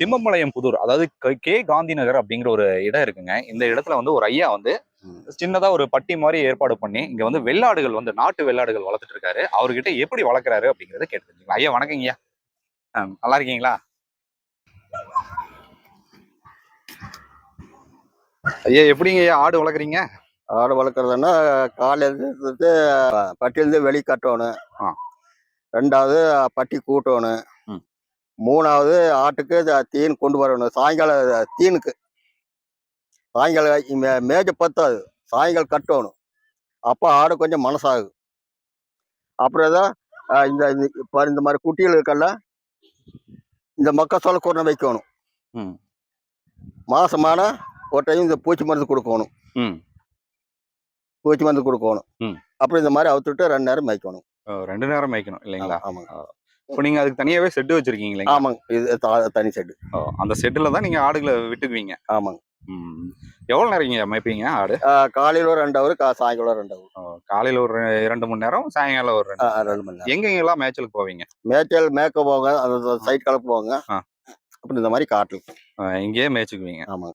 திம்மம்பாளையம் புதூர், அதாவது கே காந்தி நகர் அப்படிங்கிற ஒரு இடம் இருக்குங்க. இந்த இடத்துல வந்து ஒரு ஐயா வந்து சின்னதா ஒரு பட்டி மாதிரி ஏற்பாடு பண்ணி இங்க வந்து வெள்ளாடுகள் வந்து நாட்டு வெள்ளாடுகள் வளர்த்துட்டு இருக்காரு. அவர்கிட்ட எப்படி வளர்க்குறாரு அப்படிங்கறத கேட்டு தெரிஞ்சுக்கலாம். ஐயா வணக்கங்கய்யா. நல்லா இருக்கீங்களா? ஐயா எப்படிங்க ஐயா ஆடு வளர்க்குறீங்க? ஆடு வளர்க்குறதுன்னா காலையில இருந்து பட்டியிலேருந்து வெளியே கட்டணும். ரெண்டாவது பட்டி கூட்டணும். மூணாவது ஆட்டுக்கு தீன் கொண்டு வரணும். சாயங்காலம் தீனுக்கு சாயங்காலம் மேஜ பத்தாது, சாயங்காலம் கட்டணும். அப்போ ஆடு கொஞ்சம் மனசாகும். அப்புறம் தான் இந்த இப்போ இந்த மாதிரி குட்டிகள் இருக்கெல்லாம் இந்த மக்காசோள குரணை வைக்கணும். மாசமான ஒரு டைம் இந்த பூச்சி மருந்து கொடுக்கணும். பூச்சி மருந்து கொடுக்கணும். அப்புறம் இந்த மாதிரி அவுத்துட்டு 2 நேரம் மேய்க்கணும். 2 நேரம் மேய்க்கணும் இல்லைங்களா? ஆமாங்க. இப்போ நீங்க அதுக்கு தனியாவே செட்டு வச்சிருக்கீங்களா? ஆமாங்க, இது தனி செட்டு. அந்த செட்டுல தான் நீங்க ஆடுகளை விட்டுக்குவீங்க? ஆமாங்க. எவ்வளவு நேரம் மேய்ப்பீங்க ஆடு? காலையில ஒரு 2 ஹவர், சாயங்காலம் 2 ஹவர். காலையில ஒரு 2 மணி நேரம், சாயங்காலம் ஒரு 2 மணி நேரம். எங்கெங்கெல்லாம் மேய்ச்சலுக்கு போவீங்க? மேய்க்க போங்க, அந்த சைட் கலப்பு போங்க. அப்புறம் இந்த மாதிரி காட்டுக்கு இங்கேயே மேய்ச்சிக்குவீங்க. ஆமாங்க.